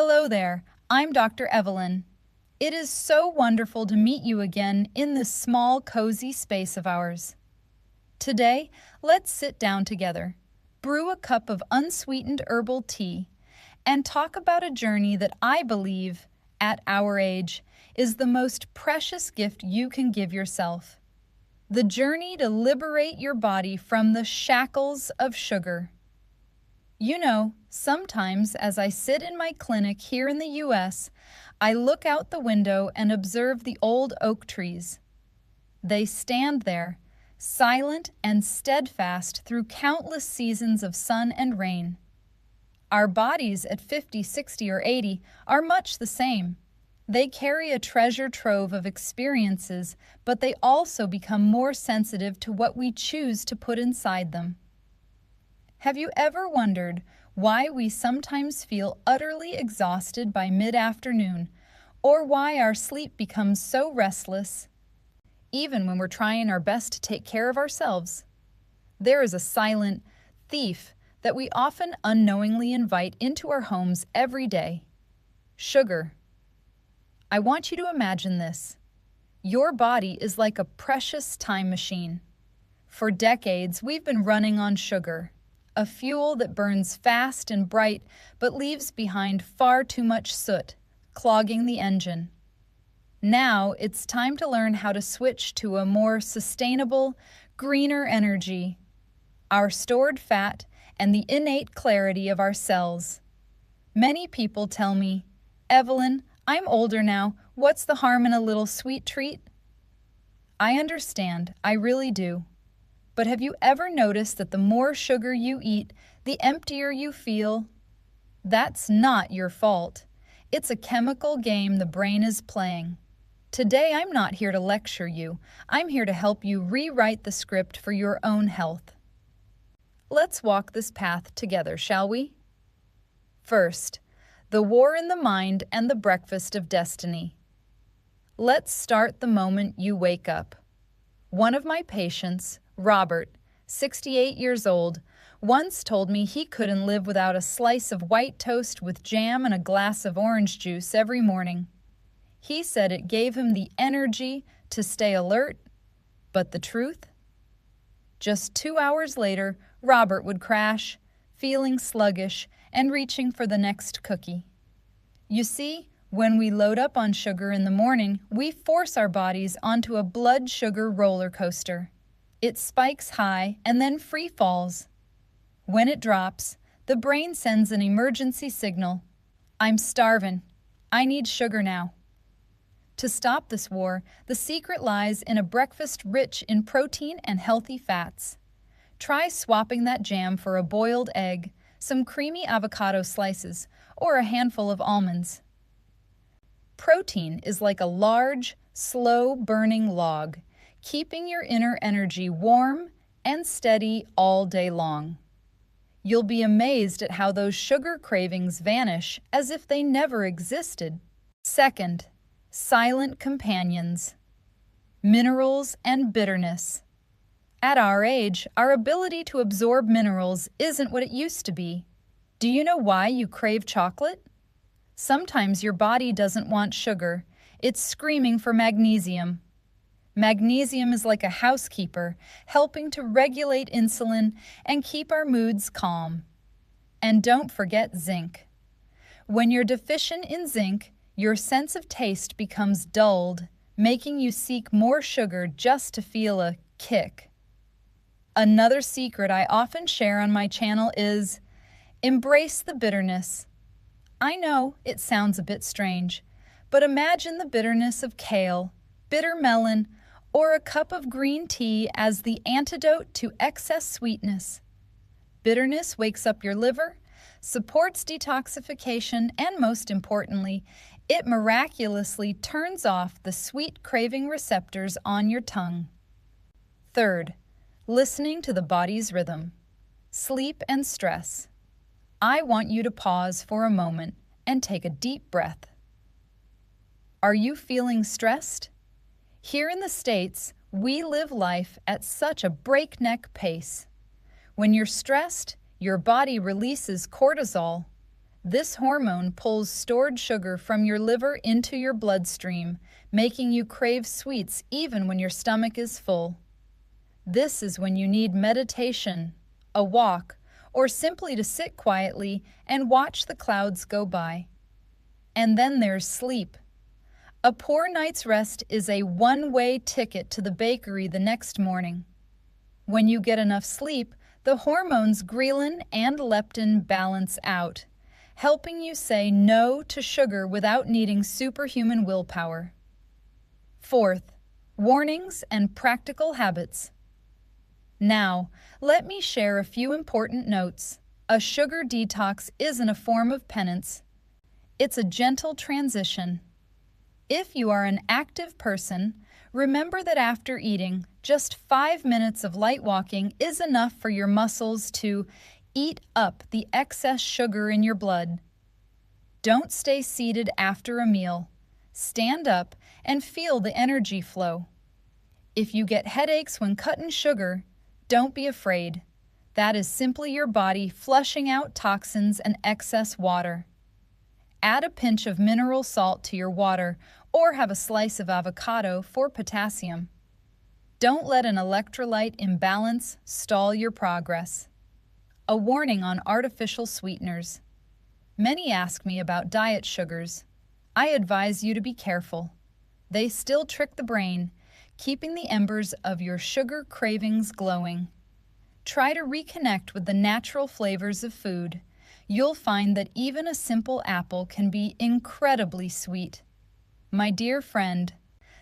Hello there, I'm Dr. Evelyn. It is so wonderful to meet you again in this small, cozy space of ours. Today, let's sit down together, brew a cup of unsweetened herbal tea, and talk about a journey that I believe, at our age, is the most precious gift you can give yourself. The journey to liberate your body from the shackles of sugar. You know, sometimes as I sit in my clinic here in the U.S., I look out the window and observe the old oak trees. They stand there, silent and steadfast through countless seasons of sun and rain. Our bodies at 50, 60, or 80 are much the same. They carry a treasure trove of experiences, but they also become more sensitive to what we choose to put inside them. Have you ever wondered why we sometimes feel utterly exhausted by mid-afternoon, or why our sleep becomes so restless, even when we're trying our best to take care of ourselves? There is a silent thief that we often unknowingly invite into our homes every day: sugar. I want you to imagine this. Your body is like a precious time machine. For decades, we've been running on sugar, a fuel that burns fast and bright but leaves behind far too much soot, clogging the engine. Now it's time to learn how to switch to a more sustainable, greener energy, our stored fat, and the innate clarity of our cells. Many people tell me, "Evelyn, I'm older now. What's the harm in a little sweet treat?" I understand, I really do. But have you ever noticed that the more sugar you eat, the emptier you feel? That's not your fault. It's a chemical game the brain is playing. Today, I'm not here to lecture you. I'm here to help you rewrite the script for your own health. Let's walk this path together, shall we? First, the war in the mind and the breakfast of destiny. Let's start the moment you wake up. One of my patients, Robert, 68 years old, once told me he couldn't live without a slice of white toast with jam and a glass of orange juice every morning. He said it gave him the energy to stay alert, but the truth? Just 2 hours later, Robert would crash, feeling sluggish and reaching for the next cookie. You see, when we load up on sugar in the morning, we force our bodies onto a blood sugar roller coaster. It spikes high and then free falls. When it drops, the brain sends an emergency signal. I'm starving. I need sugar now. To stop this war, the secret lies in a breakfast rich in protein and healthy fats. Try swapping that jam for a boiled egg, some creamy avocado slices, or a handful of almonds. Protein is like a large, slow-burning log, keeping your inner energy warm and steady all day long. You'll be amazed at how those sugar cravings vanish as if they never existed. Second, silent companions. Minerals and bitterness. At our age, our ability to absorb minerals isn't what it used to be. Do you know why you crave chocolate? Sometimes your body doesn't want sugar. It's screaming for magnesium. Magnesium is like a housekeeper, helping to regulate insulin and keep our moods calm. And don't forget zinc. When you're deficient in zinc, your sense of taste becomes dulled, making you seek more sugar just to feel a kick. Another secret I often share on my channel is embrace the bitterness. I know it sounds a bit strange, but imagine the bitterness of kale, bitter melon, or a cup of green tea as the antidote to excess sweetness. Bitterness wakes up your liver, supports detoxification, and most importantly, it miraculously turns off the sweet craving receptors on your tongue. Third, listening to the body's rhythm. Sleep and stress. I want you to pause for a moment and take a deep breath. Are you feeling stressed? Here in the States, we live life at such a breakneck pace. When you're stressed, your body releases cortisol. This hormone pulls stored sugar from your liver into your bloodstream, making you crave sweets even when your stomach is full. This is when you need meditation, a walk, or simply to sit quietly and watch the clouds go by. And then there's sleep. A poor night's rest is a one-way ticket to the bakery the next morning. When you get enough sleep, the hormones ghrelin and leptin balance out, helping you say no to sugar without needing superhuman willpower. Fourth, warnings and practical habits. Now, let me share a few important notes. A sugar detox isn't a form of penance. It's a gentle transition. If you are an active person, remember that after eating, just 5 minutes of light walking is enough for your muscles to eat up the excess sugar in your blood. Don't stay seated after a meal. Stand up and feel the energy flow. If you get headaches when cutting sugar, don't be afraid. That is simply your body flushing out toxins and excess water. Add a pinch of mineral salt to your water or have a slice of avocado for potassium. Don't let an electrolyte imbalance stall your progress. A warning on artificial sweeteners. Many ask me about diet sugars. I advise you to be careful. They still trick the brain, keeping the embers of your sugar cravings glowing. Try to reconnect with the natural flavors of food. You'll find that even a simple apple can be incredibly sweet. My dear friend,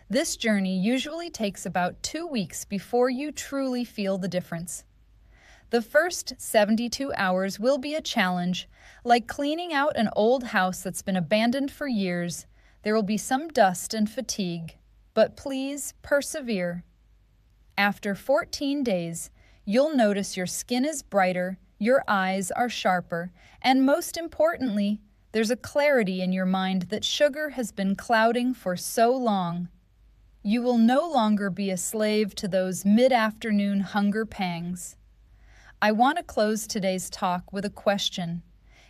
this journey usually takes about 2 weeks before you truly feel the difference. The first 72 hours will be a challenge, like cleaning out an old house that's been abandoned for years. There will be some dust and fatigue, but please persevere. After 14 days, you'll notice your skin is brighter, your eyes are sharper, and most importantly, there's a clarity in your mind that sugar has been clouding for so long. You will no longer be a slave to those mid-afternoon hunger pangs. I want to close today's talk with a question.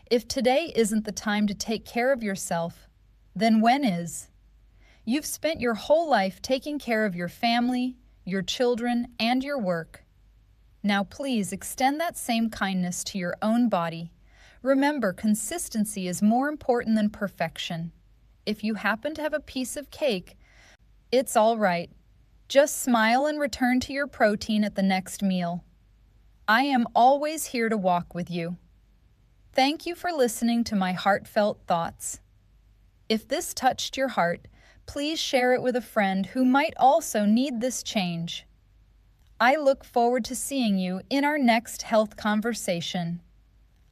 If today isn't the time to take care of yourself, then when is? You've spent your whole life taking care of your family, your children, and your work. Now please extend that same kindness to your own body. Remember, consistency is more important than perfection. If you happen to have a piece of cake, it's all right. Just smile and return to your protein at the next meal. I am always here to walk with you. Thank you for listening to my heartfelt thoughts. If this touched your heart, please share it with a friend who might also need this change. I look forward to seeing you in our next health conversation.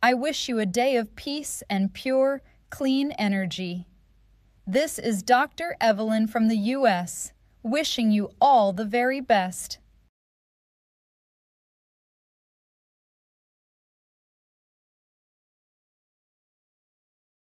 I wish you a day of peace and pure, clean energy. This is Dr. Evelyn from the U.S., wishing you all the very best.